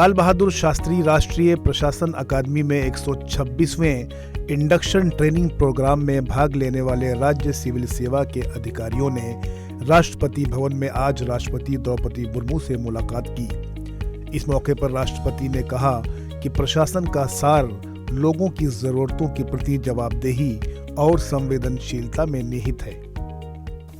लाल बहादुर शास्त्री राष्ट्रीय प्रशासन अकादमी में 126वें इंडक्शन ट्रेनिंग प्रोग्राम में भाग लेने वाले राज्य सिविल सेवा के अधिकारियों ने राष्ट्रपति भवन में आज राष्ट्रपति द्रौपदी मुर्मू से मुलाकात की। इस मौके पर राष्ट्रपति ने कहा कि प्रशासन का सार लोगों की जरूरतों के प्रति जवाबदेही और संवेदनशीलता में निहित है।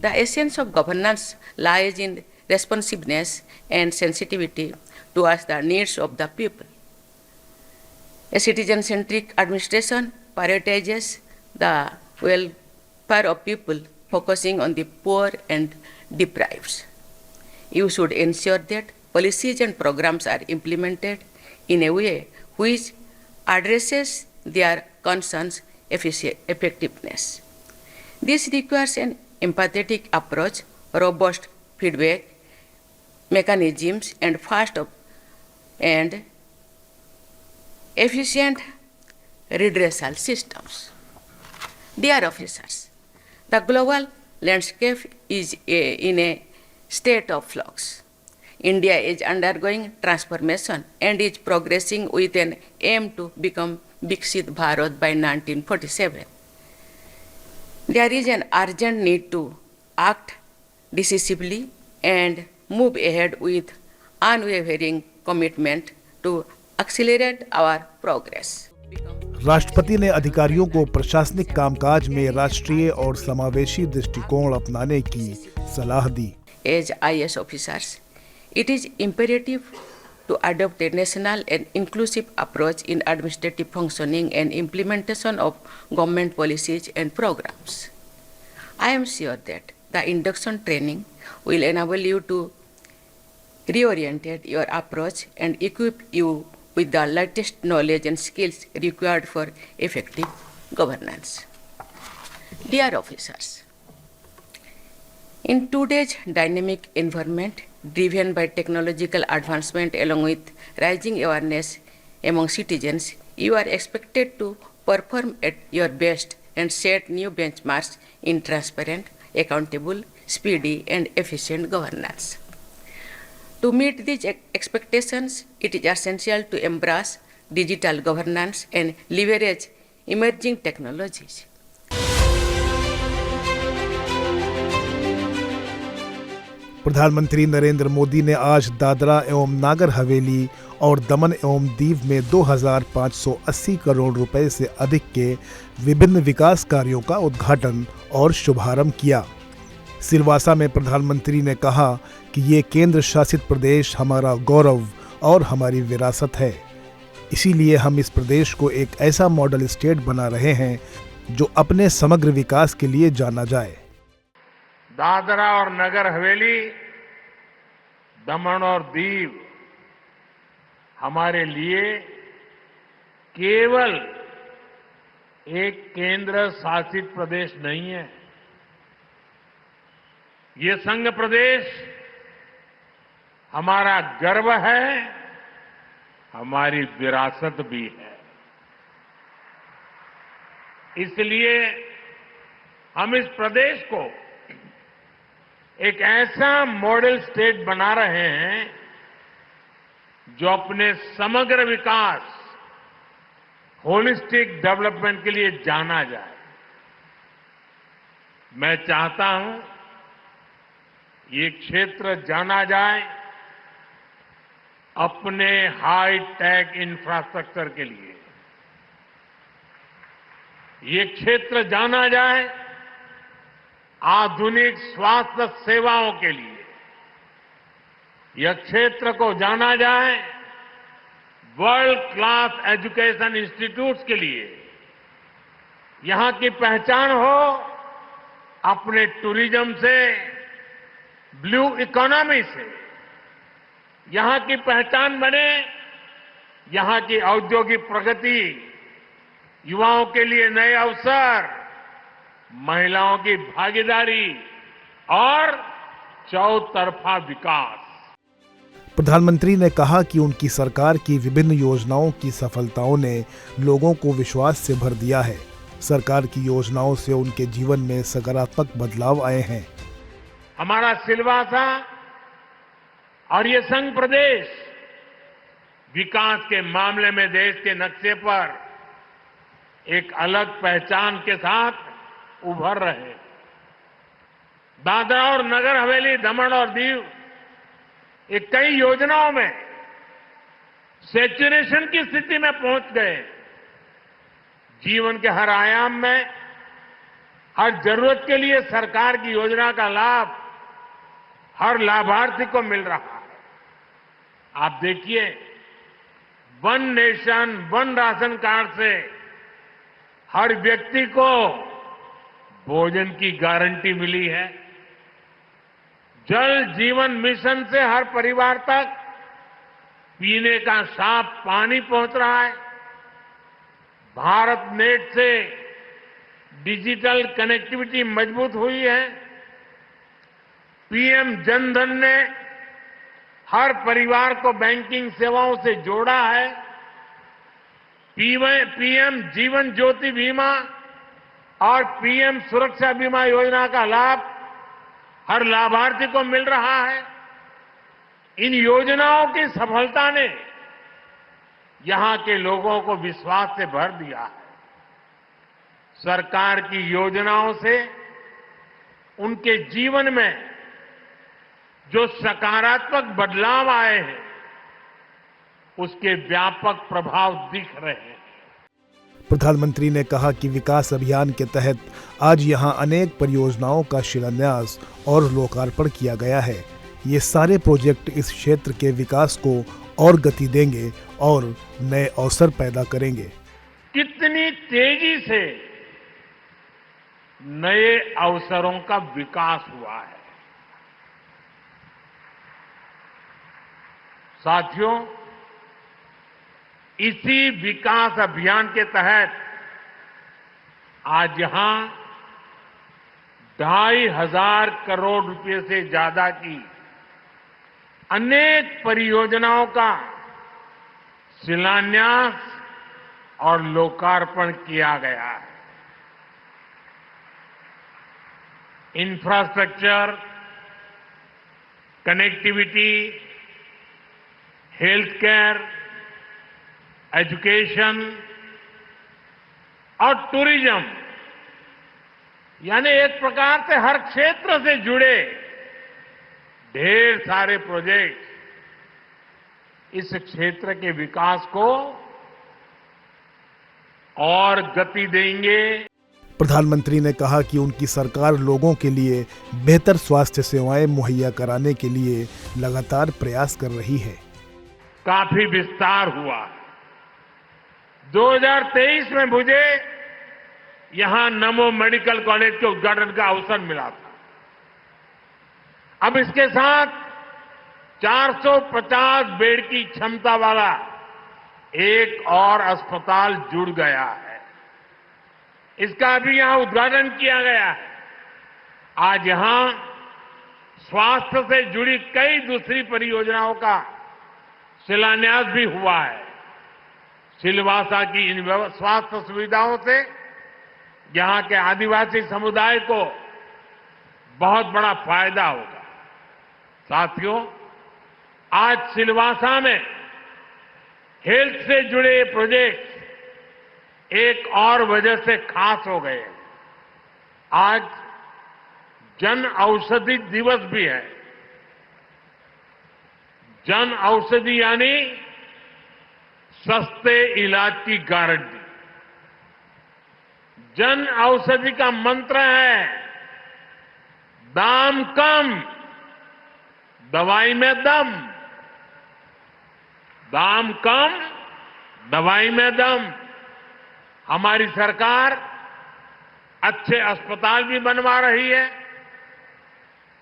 The essence of governance lies in responsiveness and sensitivity towards the needs of the people. A citizen-centric administration prioritizes the welfare of people, focusing on the poor and deprived. You should ensure that policies and programs are implemented in a way which addresses their concerns' effectiveness. This requires an empathetic approach, robust feedback mechanisms, and fast and efficient redressal systems. Dear officers, the global landscape is in a state of flux. India is undergoing transformation and is progressing with an aim to become Viksit Bharat by 1947. There is an urgent need to act decisively and move ahead with unwavering commitment to accelerate our progress. राष्ट्रपति ने अधिकारियों को प्रशासनिक कामकाज में राष्ट्रीय और समावेशी दृष्टिकोण अपनाने की सलाह दी। As IAS officers, it is imperative to adopt a national and inclusive approach in administrative functioning and implementation of government policies and programs. I am sure that the induction training will enable you to reorientate your approach and equip you with the latest knowledge and skills required for effective governance. Dear officers, in today's dynamic environment driven by technological advancement along with rising awareness among citizens, you are expected to perform at your best and set new benchmarks in transparent, accountable, speedy, and efficient governance. To meet these expectations, it is essential to embrace digital governance and leverage emerging technologies. प्रधानमंत्री नरेंद्र मोदी ने आज दादरा एवं नागर हवेली और दमन एवं दीव में 2580 करोड़ रुपए से अधिक के विभिन्न विकास कार्यों का उद्घाटन और शुभारंभ किया। सिलवासा में प्रधानमंत्री ने कहा कि ये केंद्र शासित प्रदेश हमारा गौरव और हमारी विरासत है। इसीलिए हम इस प्रदेश को एक ऐसा मॉडल स्टेट बना रहे हैं जो अपने समग्र विकास के लिए जाना जाए। दादरा और नगर हवेली, दमन और दीव हमारे लिए केवल एक केंद्र शासित प्रदेश नहीं है। ये संघ प्रदेश हमारा गर्व है, हमारी विरासत भी है। इसलिए हम इस प्रदेश को एक ऐसा मॉडल स्टेट बना रहे हैं जो अपने समग्र विकास, होलिस्टिक डेवलपमेंट के लिए जाना जाए। मैं चाहता हूं ये क्षेत्र जाना जाए अपने हाई टेक इंफ्रास्ट्रक्चर के लिए, ये क्षेत्र जाना जाए आधुनिक स्वास्थ्य सेवाओं के लिए, यह क्षेत्र को जाना जाए वर्ल्ड क्लास एजुकेशन इंस्टीट्यूट्स के लिए। यहां की पहचान हो अपने टूरिज्म से, ब्लू इकोनॉमी से। यहां की पहचान बने यहां की औद्योगिक प्रगति, युवाओं के लिए नए अवसर, महिलाओं की भागीदारी और चौतरफा विकास। प्रधानमंत्री ने कहा कि उनकी सरकार की विभिन्न योजनाओं की सफलताओं ने लोगों को विश्वास से भर दिया है। सरकार की योजनाओं से उनके जीवन में सकारात्मक बदलाव आए हैं। हमारा सिलवासा और ये संघ प्रदेश विकास के मामले में देश के नक्शे पर एक अलग पहचान के साथ उभर रहे हैं। दादरा और नगर हवेली, दमन और दीव ये कई योजनाओं में सैचुरेशन की स्थिति में पहुंच गए। जीवन के हर आयाम में हर जरूरत के लिए सरकार की योजना का लाभ हर लाभार्थी को मिल रहा है। आप देखिए, one nation one ration card से हर व्यक्ति को भोजन की गारंटी मिली है। जल जीवन मिशन से हर परिवार तक पीने का साफ पानी पहुंच रहा है। भारत नेट से डिजिटल कनेक्टिविटी मजबूत हुई है। पीएम जनधन ने हर परिवार को बैंकिंग सेवाओं से जोड़ा है। पीएम जीवन ज्योति बीमा और पीएम सुरक्षा बीमा योजना का लाभ हर लाभार्थी को मिल रहा है। इन योजनाओं की सफलता ने यहां के लोगों को विश्वास से भर दिया है। सरकार की योजनाओं से उनके जीवन में जो सकारात्मक बदलाव आए हैं, उसके व्यापक प्रभाव दिख रहे हैं। प्रधानमंत्री ने कहा कि विकास अभियान के तहत आज यहां अनेक परियोजनाओं का शिलान्यास और लोकार्पण किया गया है। ये सारे प्रोजेक्ट इस क्षेत्र के विकास को और गति देंगे और नए अवसर पैदा करेंगे। कितनी तेजी से नए अवसरों का विकास हुआ है। साथियों, इसी विकास अभियान के तहत आज यहां 2,500 करोड़ रुपए से ज्यादा की अनेक परियोजनाओं का शिलान्यास और लोकार्पण किया गया है। Infrastructure, connectivity, health care, education और टूरिज्म, यानी एक प्रकार से हर क्षेत्र से जुड़े ढेर सारे प्रोजेक्ट इस क्षेत्र के विकास को और गति देंगे। प्रधानमंत्री ने कहा कि उनकी सरकार लोगों के लिए बेहतर स्वास्थ्य सेवाएं मुहैया कराने के लिए लगातार प्रयास कर रही है। काफी विस्तार हुआ। 2023 में मुझे यहां नमो मेडिकल कॉलेज के उद्घाटन का अवसर मिला था। अब इसके साथ 450 बेड की क्षमता वाला एक और अस्पताल जुड़ गया है। इसका भी यहां उद्घाटन किया गया है। आज यहां स्वास्थ्य से जुड़ी कई दूसरी परियोजनाओं का शिलान्यास भी हुआ है। सिलवासा की इन स्वास्थ्य सुविधाओं से यहां के आदिवासी समुदाय को बहुत बड़ा फायदा होगा। साथियों, आज सिलवासा में हेल्थ से जुड़े प्रोजेक्ट एक और वजह से खास हो गए। आज जन औषधि दिवस भी है। जन औषधि यानी सस्ते इलाज की गारंटी। जन औषधि का मंत्र है दाम कम, दवाई में दम। दाम कम, दवाई में दम। हमारी सरकार अच्छे अस्पताल भी बनवा रही है।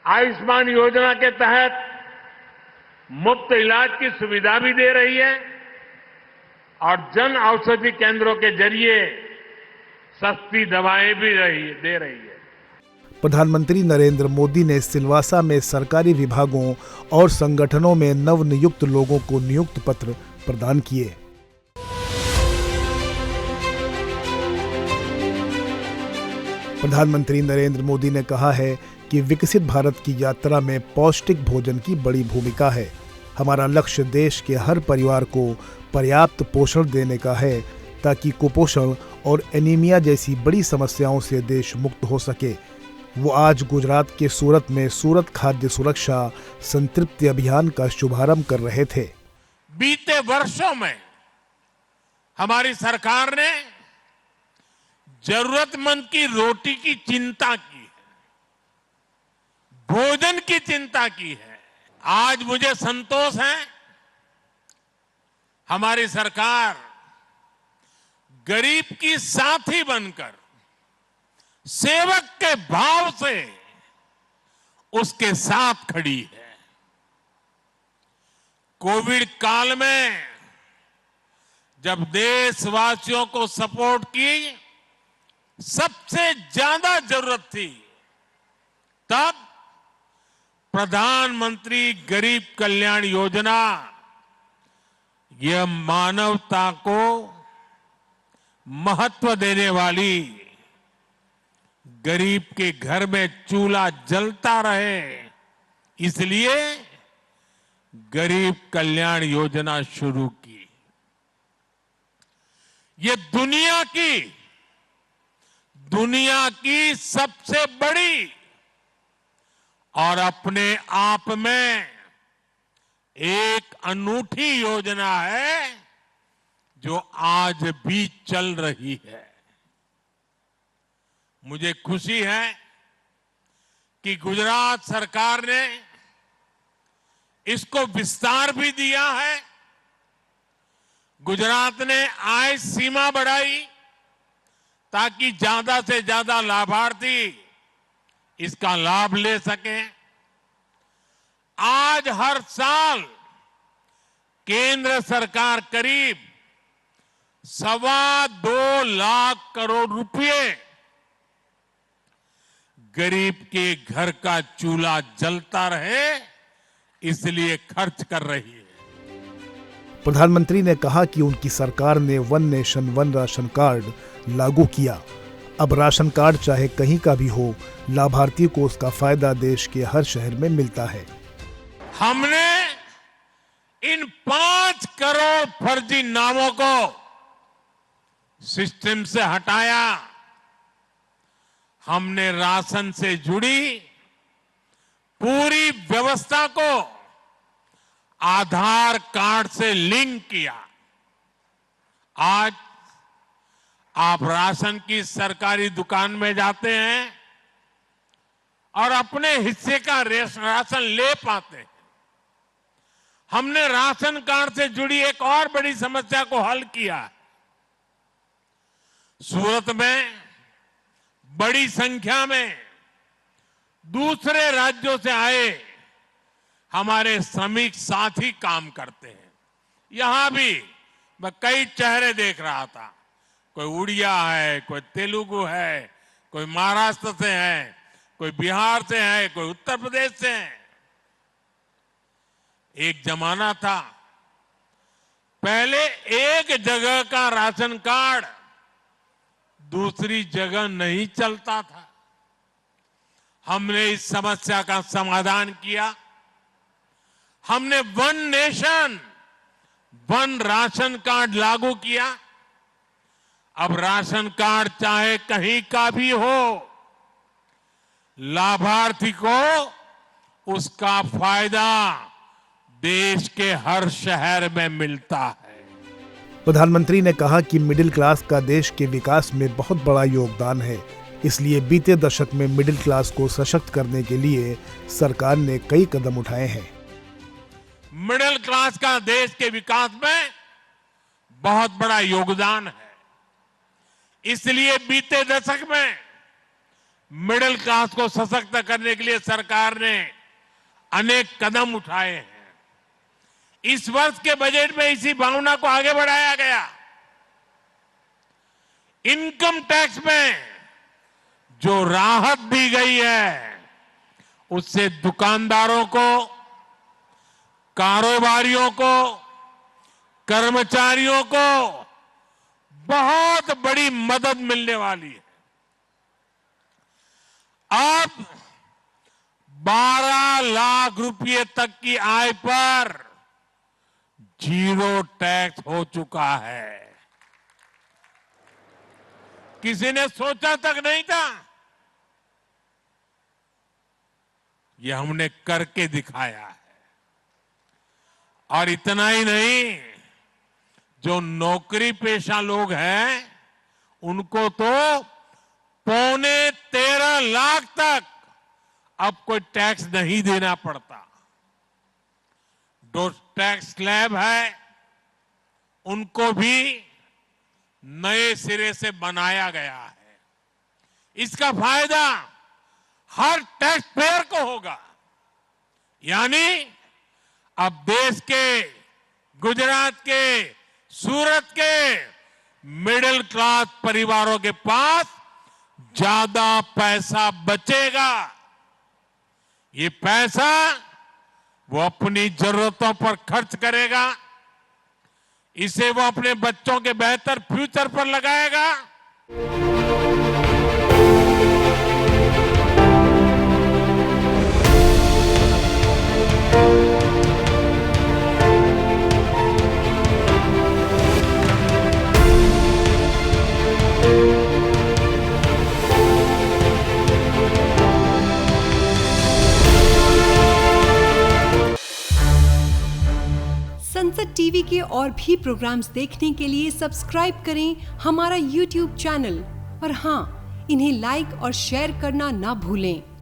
आयुष्मान योजना के तहत मुफ्त इलाज की सुविधा भी दे रही है और जन औषधि केंद्रों के जरिए सस्ती दवाएं भी दे रही है। प्रधानमंत्री नरेंद्र मोदी ने सिलवासा में सरकारी विभागों और संगठनों में नवनियुक्त लोगों को नियुक्ति पत्र प्रदान किए। प्रधानमंत्री नरेंद्र मोदी ने कहा है कि विकसित भारत की यात्रा में पौष्टिक भोजन की बड़ी भूमिका है। हमारा लक्ष्य देश के हर परिवार को पर्याप्त पोषण देने का है ताकि कुपोषण और एनीमिया जैसी बड़ी समस्याओं से देश मुक्त हो सके। वो आज गुजरात के सूरत में सूरत खाद्य सुरक्षा संतृप्ति अभियान का शुभारंभ कर रहे थे। बीते वर्षों में हमारी सरकार ने जरूरतमंद की रोटी की चिंता की है, भोजन की चिंता की है। आज मुझे संतोष है, हमारी सरकार गरीब की साथी बनकर सेवक के भाव से उसके साथ खड़ी है। कोविड काल में जब देशवासियों को सपोर्ट की सबसे ज्यादा जरूरत थी, तब प्रधानमंत्री गरीब कल्याण योजना यह मानवता को महत्व देने वाली, गरीब के घर में चूल्हा जलता रहे इसलिए गरीब कल्याण योजना शुरू की। ये दुनिया की सबसे बड़ी और अपने आप में एक अनूठी योजना है जो आज भी चल रही है। मुझे खुशी है कि गुजरात सरकार ने इसको विस्तार भी दिया है। गुजरात ने आय सीमा बढ़ाई ताकि ज्यादा से ज्यादा लाभार्थी इसका लाभ ले सकें। आज हर साल केंद्र सरकार करीब 2.25 लाख करोड़ रुपए गरीब के घर का चूल्हा जलता रहे इसलिए खर्च कर रही है। प्रधानमंत्री ने कहा कि उनकी सरकार ने one nation one ration card लागू किया। अब राशन कार्ड चाहे कहीं का भी हो, लाभार्थी को उसका फायदा देश के हर शहर में मिलता है। हमने इन 5 करोड़ फर्जी नामों को सिस्टम से हटाया। हमने राशन से जुड़ी पूरी व्यवस्था को आधार कार्ड से लिंक किया। आज आप राशन की सरकारी दुकान में जाते हैं और अपने हिस्से का राशन ले पाते हैं। हमने राशन कार्ड से जुड़ी एक और बड़ी समस्या को हल किया। सूरत में बड़ी संख्या में दूसरे राज्यों से आए हमारे श्रमिक साथी काम करते हैं। यहां भी मैं कई चेहरे देख रहा था। कोई उड़िया है, कोई तेलुगु है, कोई महाराष्ट्र से है, कोई बिहार से है, कोई उत्तर प्रदेश से है। एक जमाना था पहले एक जगह का राशन कार्ड दूसरी जगह नहीं चलता था। हमने इस समस्या का समाधान किया। हमने one nation one ration card लागू किया। अब राशन कार्ड चाहे कहीं का भी हो, लाभार्थी को उसका फायदा देश के हर शहर में मिलता है। प्रधानमंत्री ने कहा कि मिडिल क्लास का देश के विकास में बहुत बड़ा योगदान है, इसलिए बीते दशक में मिडिल क्लास को सशक्त करने के लिए सरकार ने कई कदम उठाए हैं। मिडिल क्लास का देश के विकास में बहुत बड़ा योगदान है, इसलिए बीते दशक में मिडिल क्लास को सशक्त करने के लिए सरकार ने अनेक कदम उठाए हैं। इस वर्ष के बजट में इसी भावना को आगे बढ़ाया गया। इनकम टैक्स में जो राहत दी गई है उससे दुकानदारों को, कारोबारियों को, कर्मचारियों को बहुत बड़ी मदद मिलने वाली है। अब 12 लाख रुपए तक की आय पर जीरो टैक्स हो चुका है। किसी ने सोचा तक नहीं था। ये हमने करके दिखाया है। और इतना ही नहीं, जो नौकरी पेशा लोग हैं उनको तो 13.25 लाख तक अब कोई टैक्स नहीं देना पड़ता। जो टैक्स स्लैब है उनको भी नए सिरे से बनाया गया है। इसका फायदा हर टैक्स पेयर को होगा। यानी अब देश के, गुजरात के, सूरत के मिडिल क्लास परिवारों के पास ज्यादा पैसा बचेगा। ये पैसा वो अपनी जरूरतों पर खर्च करेगा, इसे वो अपने बच्चों के बेहतर फ्यूचर पर लगाएगा। संसद टीवी के और भी प्रोग्राम्स देखने के लिए सब्सक्राइब करें हमारा YouTube चैनल और हाँ, इन्हें लाइक और शेयर करना ना भूलें।